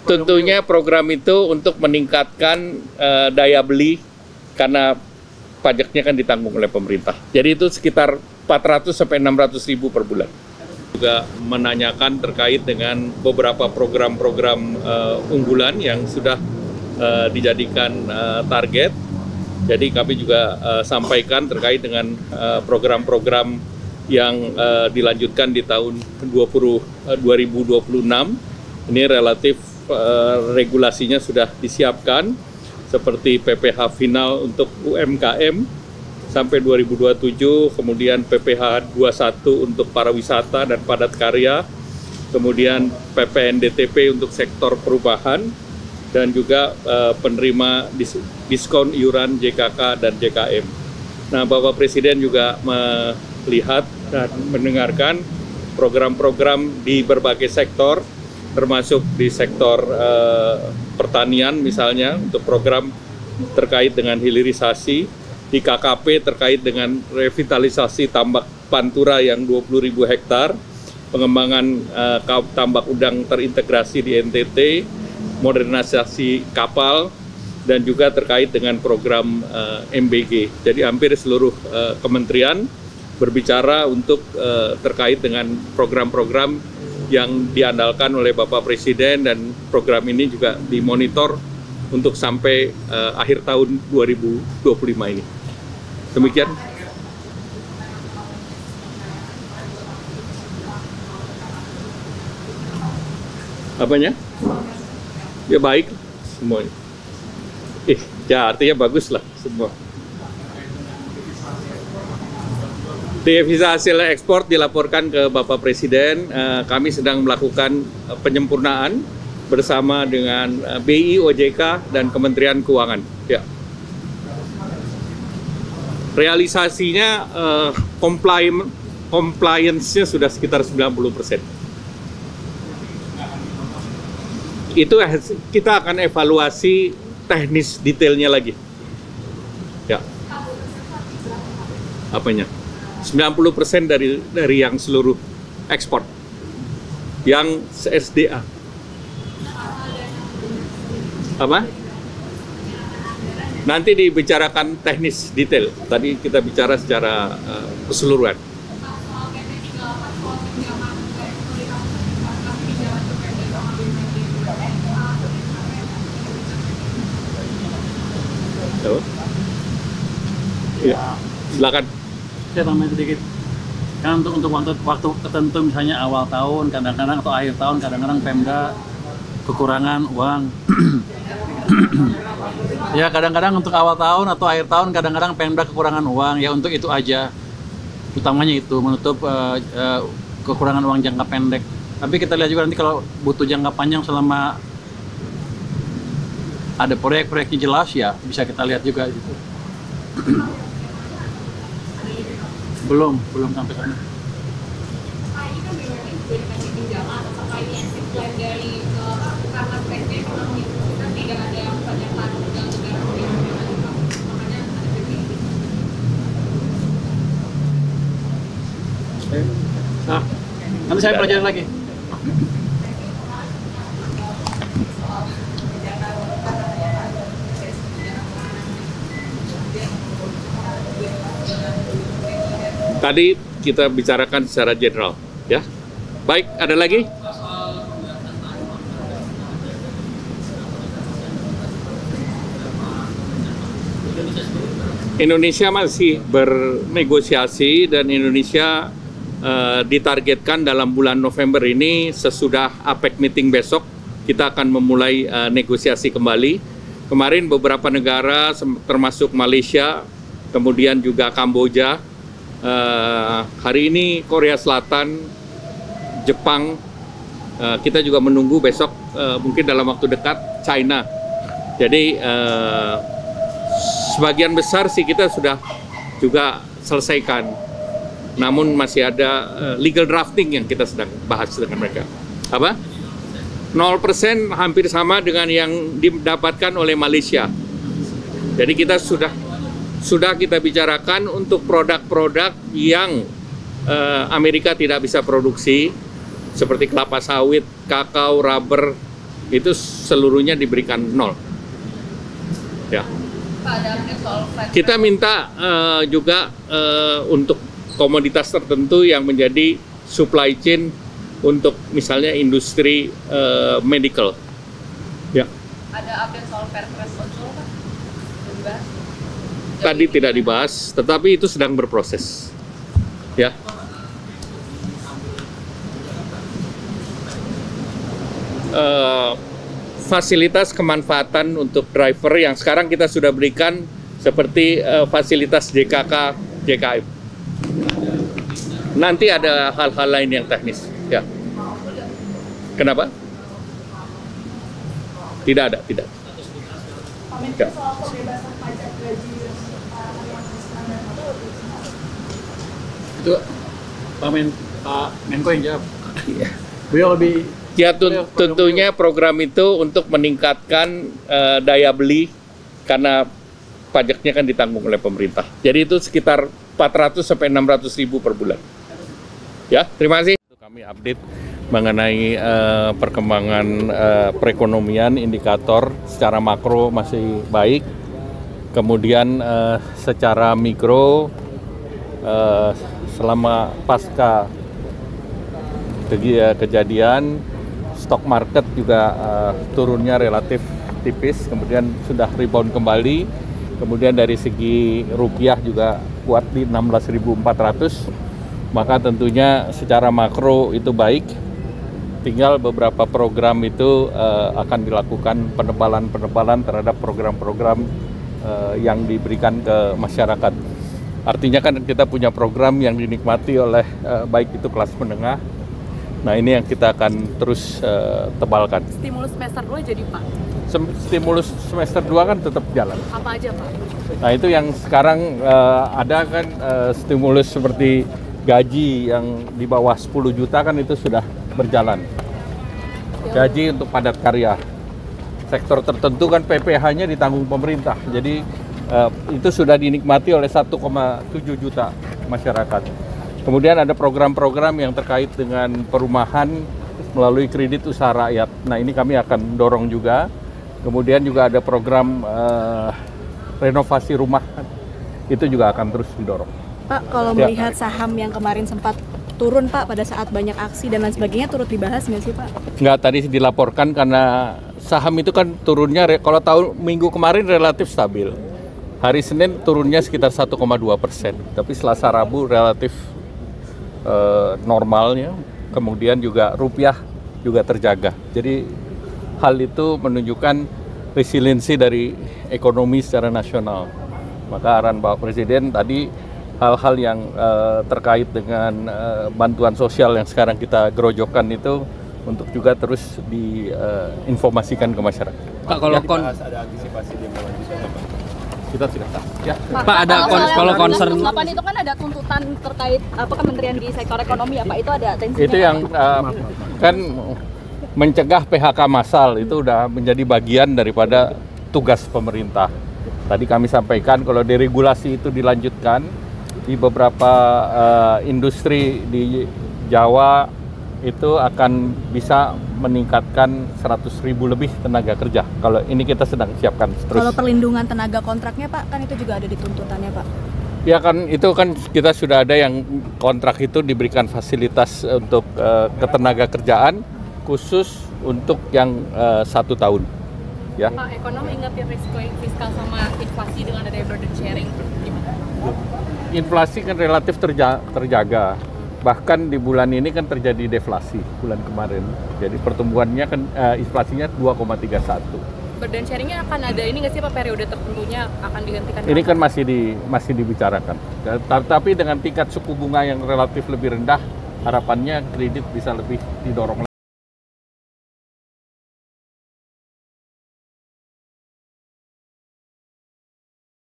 tentunya program itu untuk meningkatkan daya beli karena pajaknya kan ditanggung oleh pemerintah. Jadi itu sekitar 400 sampai 600 ribu per bulan. Juga menanyakan terkait dengan beberapa program-program unggulan yang sudah dijadikan target. Jadi kami juga sampaikan terkait dengan program-program yang dilanjutkan di tahun 2026. Ini relatif regulasinya sudah disiapkan, seperti PPh final untuk UMKM sampai 2027, kemudian PPh 21 untuk pariwisata dan padat karya, kemudian PPNDTP untuk sektor perubahan, dan juga penerima diskon iuran JKK dan JKM. Nah, Bapak Presiden juga melihat dan mendengarkan program-program di berbagai sektor, termasuk di sektor pertanian misalnya, untuk program terkait dengan hilirisasi, di KKP terkait dengan revitalisasi tambak Pantura yang 20.000 hektar, pengembangan tambak udang terintegrasi di NTT, modernisasi kapal, dan juga terkait dengan program MBG. Jadi hampir seluruh kementerian berbicara untuk terkait dengan program-program yang diandalkan oleh Bapak Presiden, dan program ini juga dimonitor untuk sampai akhir tahun 2025 ini. Demikian. Apanya? Ya baik semuanya. Ya artinya bagus lah semua. Devisa hasil ekspor dilaporkan ke Bapak Presiden. Kami sedang melakukan penyempurnaan bersama dengan BI, OJK, dan Kementerian Keuangan. Ya. Realisasinya compliance-nya sudah sekitar 90%. Itu kita akan evaluasi teknis detailnya lagi. Ya. Apanya? 90% dari yang seluruh ekspor. Yang SDA. Apa? Nanti dibicarakan teknis detail. Tadi kita bicara secara keseluruhan. Ya, silakan. Saya tambahin sedikit. Kan untuk waktu tertentu, misalnya awal tahun, kadang-kadang atau akhir tahun, kadang-kadang Pemda kekurangan uang. Ya, kadang-kadang untuk awal tahun atau akhir tahun, kadang-kadang Pemda kekurangan uang. Ya, untuk itu aja. Utamanya itu, menutup kekurangan uang jangka pendek. Tapi kita lihat juga nanti kalau butuh jangka panjang, selama ada proyek-proyeknya jelas, ya bisa kita lihat juga gitu. Belum sampai sana. Nanti saya pelajari lagi. Tadi kita bicarakan secara general, ya. Baik, ada lagi? Indonesia masih bernegosiasi, dan Indonesia ditargetkan dalam bulan November ini, sesudah APEC meeting besok, kita akan memulai negosiasi kembali. Kemarin beberapa negara termasuk Malaysia, kemudian juga Kamboja, hari ini Korea Selatan, Jepang, kita juga menunggu besok, mungkin dalam waktu dekat, China. Jadi sebagian besar sih kita sudah juga selesaikan, namun masih ada legal drafting yang kita sedang bahas dengan mereka. Apa? 0% hampir sama dengan yang didapatkan oleh Malaysia. Jadi kita sudah kita bicarakan untuk produk-produk yang Amerika tidak bisa produksi, seperti kelapa sawit, kakao, rubber, itu seluruhnya diberikan 0. Ya. Kita minta juga untuk komoditas tertentu yang menjadi supply chain untuk misalnya industri medical. Ya. Ada update soal Perpres ojol Pak? Dibahas? Tadi tidak dibahas, tetapi itu sedang berproses. Ya. Fasilitas kemanfaatan untuk driver yang sekarang kita sudah berikan seperti fasilitas JKK, JKM. Nanti ada hal-hal lain yang teknis. Ya. Kenapa? Tidak ada, tidak. Ya. Itu Pak Menko yang jawab. Beliau lebih Ya tentunya program itu untuk meningkatkan daya beli karena pajaknya kan ditanggung oleh pemerintah. Jadi itu sekitar 400 sampai 600 ribu per bulan. Ya, terima kasih. Kami update mengenai perkembangan perekonomian, indikator secara makro masih baik. Kemudian secara mikro selama pasca kejadian stok market juga turunnya relatif tipis, kemudian sudah rebound kembali. Kemudian dari segi rupiah juga kuat di 16.400. Maka tentunya secara makro itu baik. Tinggal beberapa program itu akan dilakukan penebalan terhadap program-program yang diberikan ke masyarakat. Artinya kan kita punya program yang dinikmati oleh baik itu kelas menengah. Nah, ini yang kita akan terus tebalkan. Stimulus semester 2 jadi Pak? Stimulus semester 2 kan tetap jalan. Apa aja Pak? Nah, itu yang sekarang ada kan stimulus seperti gaji yang di bawah 10 juta kan itu sudah berjalan. Gaji untuk padat karya. Sektor tertentu kan PPh-nya ditanggung pemerintah. Jadi itu sudah dinikmati oleh 1,7 juta masyarakat. Kemudian ada program-program yang terkait dengan perumahan melalui kredit usaha rakyat. Nah, ini kami akan dorong juga. Kemudian juga ada program renovasi rumah. Itu juga akan terus didorong. Pak, kalau melihat saham yang kemarin sempat turun Pak pada saat banyak aksi dan lain sebagainya, turut dibahas nggak sih Pak? Nggak, tadi dilaporkan karena saham itu kan turunnya, kalau tahun minggu kemarin relatif stabil. Hari Senin turunnya sekitar 1,2%, tapi Selasa Rabu relatif normalnya, kemudian juga rupiah juga terjaga. Jadi hal itu menunjukkan resiliensi dari ekonomi secara nasional. Maka arahan Bapak Presiden tadi hal-hal yang terkait dengan bantuan sosial yang sekarang kita gerojokkan itu untuk juga terus diinformasikan ke masyarakat. Pak, kalau ada antisipasi di kita sudah tahu. Ya. Pak, ada kalau concern 8 itu kan ada tuntutan terkait kementerian di sektor ekonomi ya Pak, itu ada tensinya. Itu yang kan mencegah PHK massal itu udah menjadi bagian daripada tugas pemerintah. Tadi kami sampaikan kalau deregulasi itu dilanjutkan di beberapa industri di Jawa itu akan bisa meningkatkan 100.000 lebih tenaga kerja. Kalau ini kita sedang siapkan terus. Kalau perlindungan tenaga kontraknya Pak, kan itu juga ada di tuntutannya Pak. Ya kan, itu kan kita sudah ada yang kontrak itu diberikan fasilitas untuk ketenaga kerjaan khusus untuk yang 1 tahun. Ya. Pak, ekonomi ingetin risiko fiskal sama inflasi dengan adanya burden sharing. Gimana? Inflasi kan relatif terjaga. Bahkan di bulan ini kan terjadi deflasi bulan kemarin. Jadi pertumbuhannya kan inflasinya 2,31. Burden sharingnya akan ada ini nggak sih Pak, periode tertentunya akan dihentikan? Ini kan masih dibicarakan. Tapi dengan tingkat suku bunga yang relatif lebih rendah, harapannya kredit bisa lebih didorong.